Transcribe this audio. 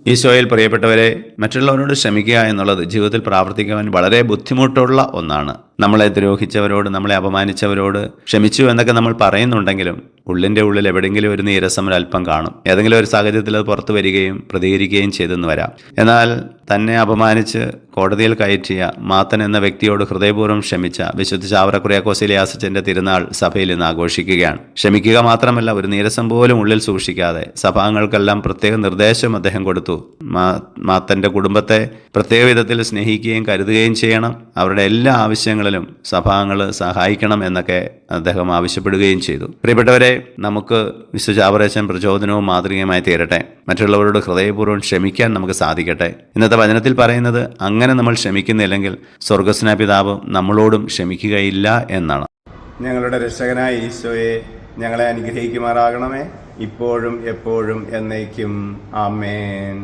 ഈശോയിൽ പ്രിയപ്പെട്ടവരെ, മറ്റുള്ളവരോട് ക്ഷമിക്കുക എന്നുള്ളത് ജീവിതത്തിൽ പ്രാവർത്തിക്കുവാൻ വളരെ ബുദ്ധിമുട്ടുള്ള ഒന്നാണ്. നമ്മളെ ദ്രോഹിച്ചവരോട്, നമ്മളെ അപമാനിച്ചവരോട് ക്ഷമിച്ചു എന്നൊക്കെ നമ്മൾ പറയുന്നുണ്ടെങ്കിലും ഉള്ളിൻ്റെ ഉള്ളിൽ എവിടെയെങ്കിലും ഒരു നീരസം ഒരല്പം കാണും. ഏതെങ്കിലും ഒരു സാഹചര്യത്തിൽ അത് പുറത്തു വരികയും പ്രതികരിക്കുകയും ചെയ്തെന്ന് വരാം. എന്നാൽ തന്നെ അപമാനിച്ച് കോടതിയിൽ കയറ്റിയ മാത്തൻ എന്ന വ്യക്തിയോട് ഹൃദയപൂർവ്വം ക്ഷമിച്ച വിശുദ്ധ ചാവറ കുര്യാക്കോസ് ഏലിയാസച്ചൻ്റെ തിരുനാൾ സഭയിൽ ഇന്ന് ആഘോഷിക്കുകയാണ്. ക്ഷമിക്കുക മാത്രമല്ല, ഒരു നീരസം പോലും ഉള്ളിൽ സൂക്ഷിക്കാതെ സഭാംഗങ്ങൾക്കെല്ലാം പ്രത്യേക നിർദ്ദേശം അദ്ദേഹം കൊടുത്തു. മാത്തൻ്റെ കുടുംബത്തെ പ്രത്യേക വിധത്തിൽ സ്നേഹിക്കുകയും കരുതുകയും ചെയ്യണം. അവരുടെ എല്ലാ ആവശ്യങ്ങളിലും സഭാംഗങ്ങൾ സഹായിക്കണം എന്നൊക്കെ അദ്ദേഹം ആവശ്യപ്പെടുകയും ചെയ്തു. പ്രിയപ്പെട്ടവരെ, നമുക്ക് വിശുദ്ധ ചാവറയച്ചൻ പ്രചോദനവും മാതൃകയുമായി തീരട്ടെ. മറ്റുള്ളവരോട് ഹൃദയപൂർവ്വം ക്ഷമിക്കാൻ നമുക്ക് സാധിക്കട്ടെ. ഇന്നത്തെ വചനത്തിൽ പറയുന്നത്, അങ്ങനെ നമ്മൾ ക്ഷമിക്കുന്നില്ലെങ്കിൽ സ്വർഗ്ഗസ്വനായ പിതാവ് നമ്മളോടും ക്ഷമിക്കുകയില്ല എന്നാണ്. ഞങ്ങളുടെ രക്ഷകനായ ഈശോയെ, ഞങ്ങളെ അനുഗ്രഹിക്കുമാറാകണമേ, ഇപ്പോഴും എപ്പോഴും എന്നേക്കും. ആമേൻ.